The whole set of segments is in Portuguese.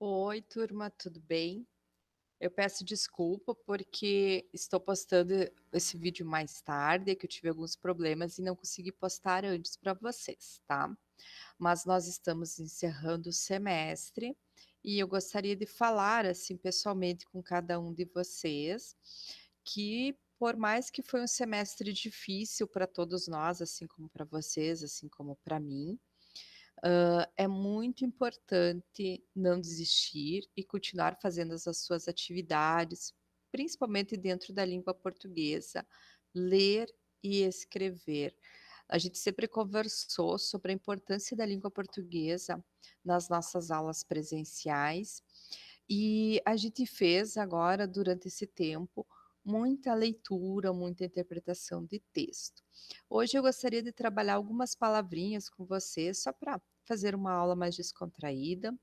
Oi, turma, tudo bem? Eu peço desculpa porque estou postando esse vídeo mais tarde, que eu tive alguns problemas e não consegui postar antes para vocês, tá? Mas nós estamos encerrando o semestre e eu gostaria de falar assim pessoalmente com cada um de vocês que por mais que foi um semestre difícil para todos nós, assim como para vocês, assim como para mim, é muito importante não desistir e continuar fazendo as suas atividades, principalmente dentro da língua portuguesa, ler e escrever. A gente sempre conversou sobre a importância da língua portuguesa nas nossas aulas presenciais e a gente fez agora, durante esse tempo, muita leitura, muita interpretação de texto. Hoje eu gostaria de trabalhar algumas palavrinhas com vocês, só para fazer uma aula mais descontraída.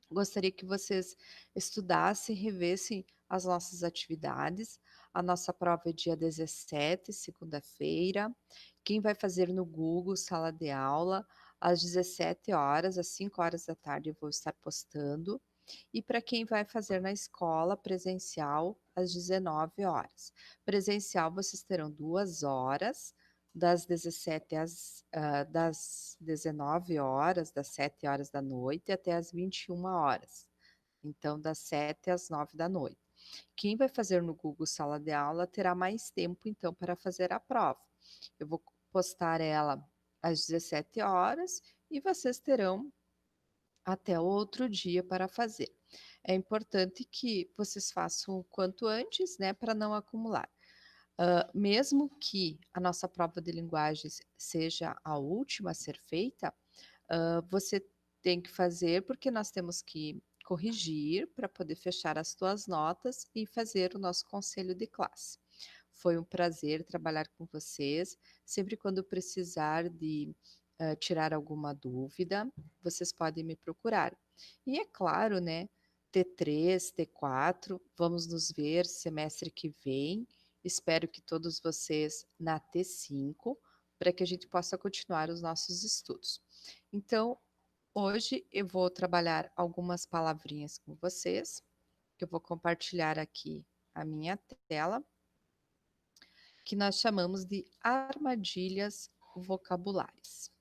Gostaria que vocês estudassem, revessem as nossas atividades. A nossa prova é dia 17, segunda-feira. Quem vai fazer no Google, sala de aula, às 17 horas, às 5 horas da tarde eu vou estar postando. E para quem vai fazer na escola presencial, às 19 horas. Presencial vocês terão 2 horas, das 17 das 19 horas, das 7 horas da noite até as 21 horas. Então, das 7 às 9 da noite. Quem vai fazer no Google Sala de Aula terá mais tempo, então, para fazer a prova. Eu vou postar ela às 17 horas e vocês terão até outro dia para fazer. É importante que vocês façam o quanto antes, né, para não acumular. Mesmo que a nossa prova de linguagens seja a última a ser feita, você tem que fazer, porque nós temos que corrigir para poder fechar as tuas notas e fazer o nosso conselho de classe. Foi um prazer trabalhar com vocês. Sempre quando precisar de tirar alguma dúvida, vocês podem me procurar. E é claro, né? T3, T4, vamos nos ver semestre que vem. Espero que todos vocês na T5, para que a gente possa continuar os nossos estudos. Então, hoje eu vou trabalhar algumas palavrinhas com vocês. Eu vou compartilhar aqui a minha tela, que nós chamamos de armadilhas vocabulares.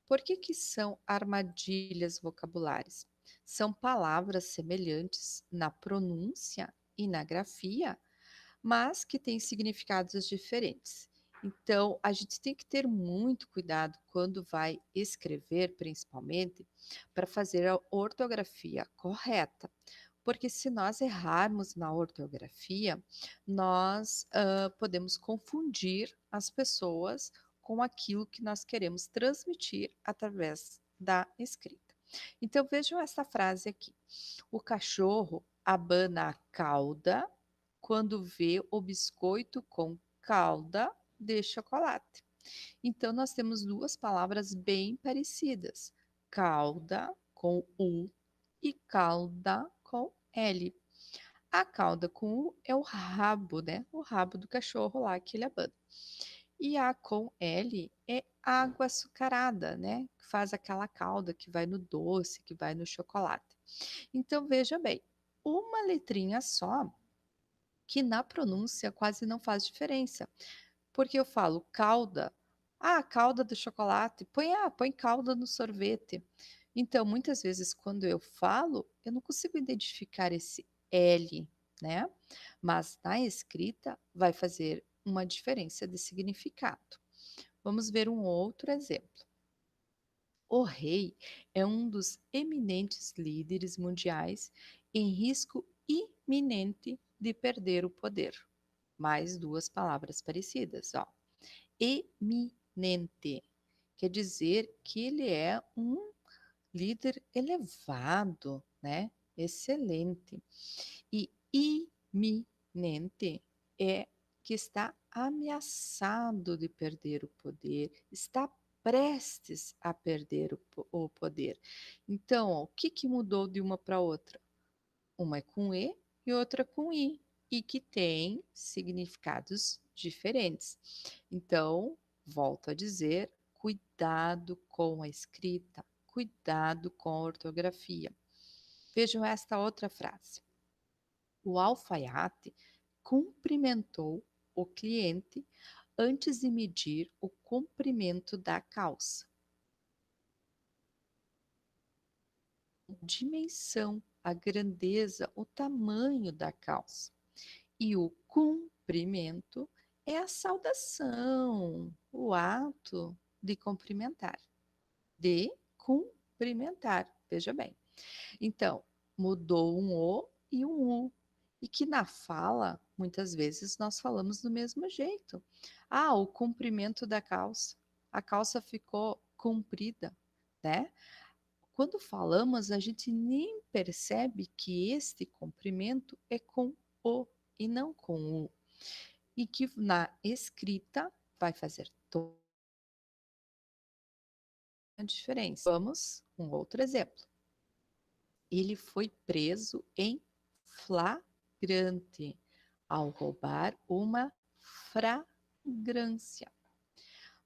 Por que são armadilhas vocabulares? São palavras semelhantes na pronúncia e na grafia, mas que têm significados diferentes. Então, a gente tem que ter muito cuidado quando vai escrever, principalmente, para fazer a ortografia correta. Porque se nós errarmos na ortografia, nós podemos confundir as pessoas com aquilo que nós queremos transmitir através da escrita. Então, vejam essa frase aqui. O cachorro abana a cauda quando vê o biscoito com calda de chocolate. Então, nós temos duas palavras bem parecidas: cauda com U e calda com L. A cauda com U é o rabo, né? O rabo do cachorro lá que ele abana. E a com L é água açucarada, né? Que faz aquela calda que vai no doce, que vai no chocolate. Então, veja bem, uma letrinha só, que na pronúncia quase não faz diferença. Porque eu falo calda, calda do chocolate, põe calda no sorvete. Então, muitas vezes, quando eu falo, eu não consigo identificar esse L, né? Mas na escrita vai fazer uma diferença de significado. Vamos ver um outro exemplo. O rei é um dos eminentes líderes mundiais em risco iminente de perder o poder. Mais duas palavras parecidas, ó. Eminente quer dizer que ele é um líder elevado, né? Excelente. E iminente é que está ameaçado de perder o poder, está prestes a perder o poder. Então, ó, o que mudou de uma para outra? Uma é com E e outra com I, e que tem significados diferentes. Então, volto a dizer, cuidado com a escrita, cuidado com a ortografia. Vejam esta outra frase. O alfaiate cumprimentou o cliente antes de medir o comprimento da calça. Dimensão, a grandeza, o tamanho da calça. E o cumprimento é a saudação, o ato de cumprimentar. De cumprimentar, veja bem. Então, mudou um O e um U. E que na fala, muitas vezes, nós falamos do mesmo jeito. Ah, o comprimento da calça. A calça ficou comprida, né? Quando falamos, a gente nem percebe que este comprimento é com O e não com U. E que na escrita vai fazer toda a diferença. Vamos um outro exemplo. Ele foi preso em flagrante ao roubar uma fragrância.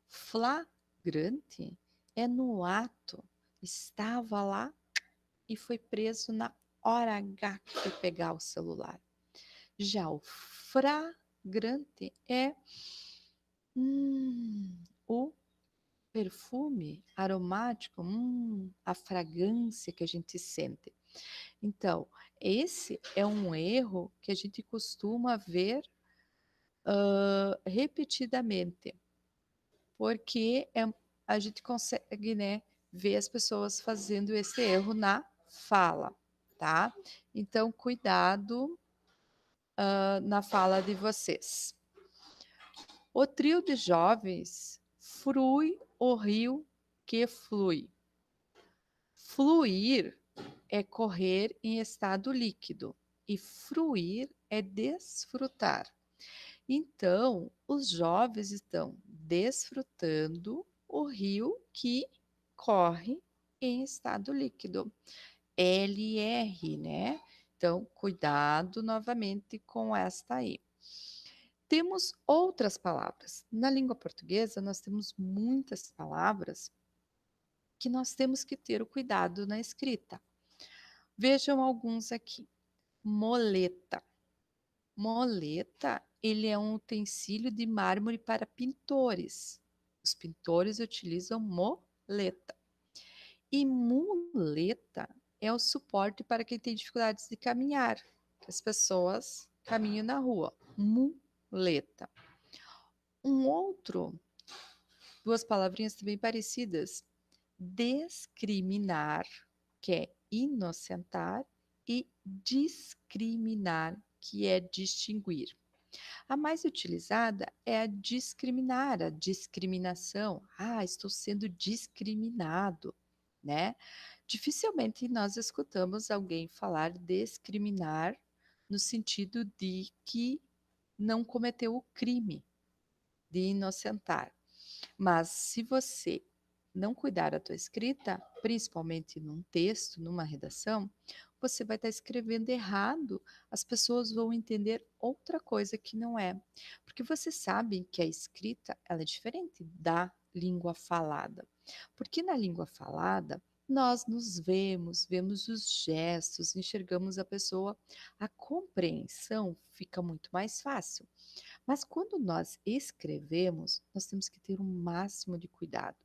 Flagrante é no ato, estava lá e foi preso na hora H que foi pegar o celular. Já o fragrante é o perfume aromático, a fragrância que a gente sente. Então, esse é um erro que a gente costuma ver repetidamente, porque a gente consegue, né, ver as pessoas fazendo esse erro na fala, tá? Então, cuidado na fala de vocês. O trio de jovens frui o rio que flui. Fluir é correr em estado líquido e fruir é desfrutar. Então, os jovens estão desfrutando o rio que corre em estado líquido. LR, né? Então, cuidado novamente com esta aí. Temos outras palavras. Na língua portuguesa, nós temos muitas palavras que nós temos que ter o cuidado na escrita. Vejam alguns aqui. Moleta. Moleta, ele é um utensílio de mármore para pintores. Os pintores utilizam moleta. E muleta é o suporte para quem tem dificuldades de caminhar, que as pessoas caminham na rua. Muleta. Duas palavrinhas também parecidas. Descriminar, que é inocentar, e discriminar, que é distinguir. A mais utilizada é a discriminar, a discriminação. Ah, estou sendo discriminado, né? Dificilmente nós escutamos alguém falar discriminar no sentido de que não cometeu o crime de inocentar. Mas se você não cuidar da tua escrita, principalmente num texto, numa redação, você vai estar escrevendo errado, as pessoas vão entender outra coisa que não é. Porque vocês sabem que a escrita ela é diferente da língua falada. Porque na língua falada, nós nos vemos os gestos, enxergamos a pessoa, a compreensão fica muito mais fácil. Mas quando nós escrevemos, nós temos que ter o máximo de cuidado,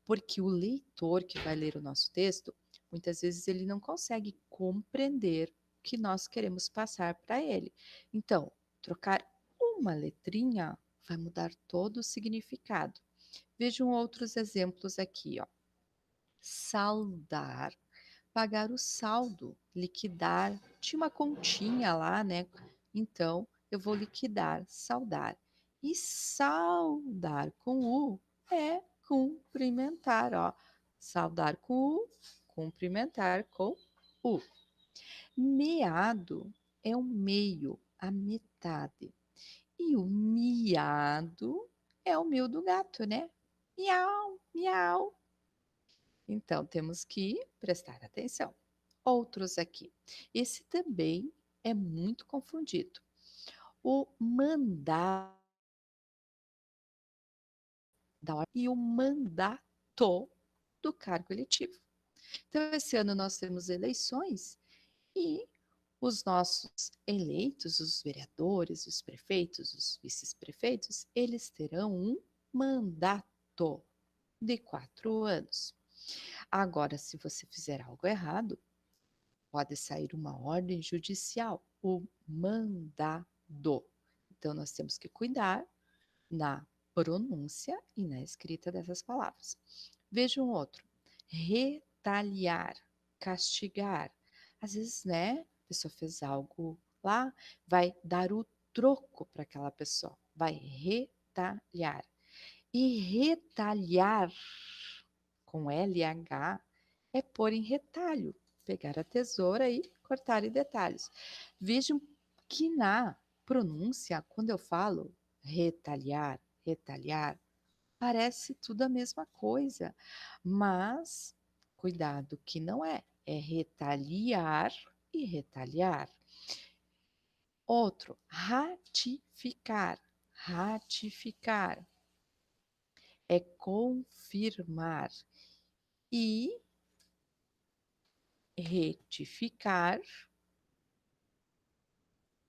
porque o leitor que vai ler o nosso texto, muitas vezes ele não consegue compreender o que nós queremos passar para ele. Então, trocar uma letrinha vai mudar todo o significado. Vejam outros exemplos aqui, ó. Saldar, pagar o saldo, liquidar, tinha uma continha lá, né? Então, eu vou liquidar, saldar. E saudar com U é cumprimentar, ó. Saudar com U, cumprimentar com U. Meado é o meio, a metade. E o miado é o meu do gato, né? Miau, miau. Então, temos que prestar atenção. Outros aqui. Esse também é muito confundido. O mandar da ordem e o mandato do cargo eletivo. Então, esse ano nós temos eleições E os nossos eleitos, os vereadores, os prefeitos, os vice-prefeitos, eles terão um mandato de 4 anos. Agora, se você fizer algo errado, pode sair uma ordem judicial, o mandado. Então, nós temos que cuidar na pronúncia e na escrita dessas palavras. Veja um outro. Retaliar, castigar. Às vezes, né, a pessoa fez algo lá, vai dar o troco para aquela pessoa, vai retaliar. E retaliar com LH é pôr em retalho, pegar a tesoura e cortar em detalhes. Vejam que na pronúncia, quando eu falo retaliar, retaliar, parece tudo a mesma coisa, mas cuidado que não é. É retaliar e retaliar. Outro, ratificar. Ratificar é confirmar e retificar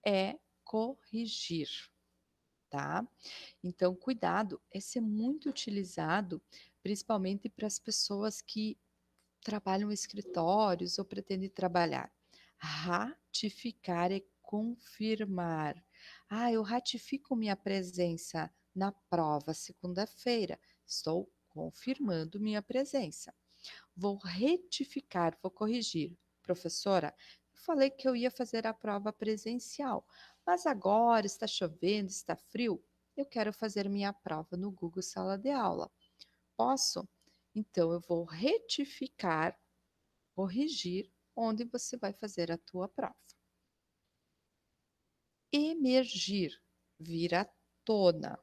é corrigir, tá? Então, cuidado, esse é muito utilizado principalmente para as pessoas que trabalham em escritórios ou pretendem trabalhar. Ratificar é confirmar. Ah, eu ratifico minha presença na prova segunda-feira. Estou confirmando minha presença. Vou retificar, vou corrigir. Professora, eu falei que eu ia fazer a prova presencial, mas agora está chovendo, está frio. Eu quero fazer minha prova no Google Sala de Aula. Posso? Então eu vou retificar, corrigir onde você vai fazer a tua prova. Emergir, vir à tona.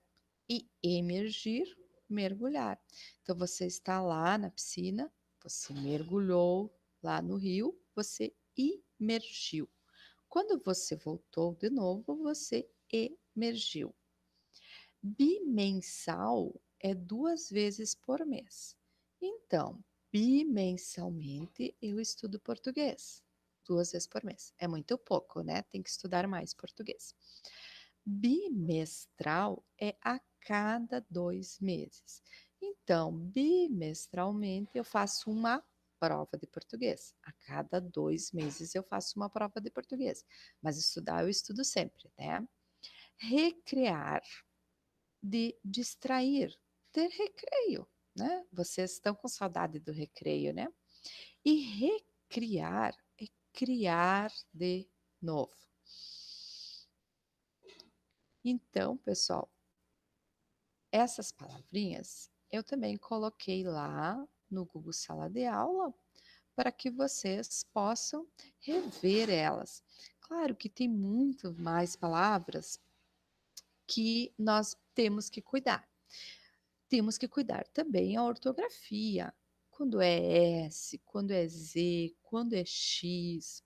E emergir, mergulhar. Então você está lá na piscina, você mergulhou lá no rio, você imergiu. Quando você voltou de novo, você emergiu. Bimensal é 2 vezes por mês. Então, bimensalmente eu estudo português. 2 vezes por mês. É muito pouco, né? Tem que estudar mais português. Bimestral é a cada 2 meses. Então, bimestralmente eu faço uma prova de português. A cada 2 meses eu faço uma prova de português. Mas estudar eu estudo sempre, né? Recrear, de distrair, ter recreio, né? Vocês estão com saudade do recreio, né? E recriar é criar de novo. Então, pessoal, essas palavrinhas eu também coloquei lá no Google Sala de Aula para que vocês possam rever elas. Claro que tem muito mais palavras que nós temos que cuidar. Temos que cuidar também a ortografia. Quando é S, quando é Z, quando é X.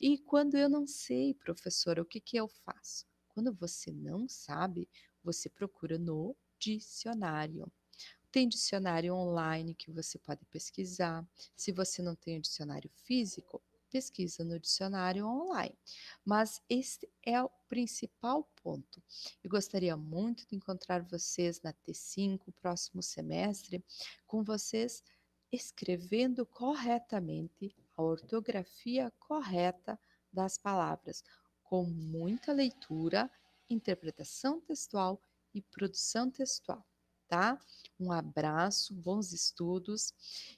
E quando eu não sei, professora, o que que eu faço? Quando você não sabe, você procura no dicionário. Tem dicionário online que você pode pesquisar. Se você não tem o dicionário físico, pesquisa no dicionário online. Mas este é o principal ponto. Eu gostaria muito de encontrar vocês na T5, próximo semestre, com vocês escrevendo corretamente a ortografia correta das palavras, com muita leitura, interpretação textual e produção textual, tá? Um abraço, bons estudos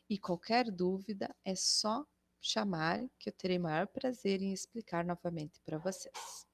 e qualquer dúvida é só chamar que eu terei maior prazer em explicar novamente para vocês.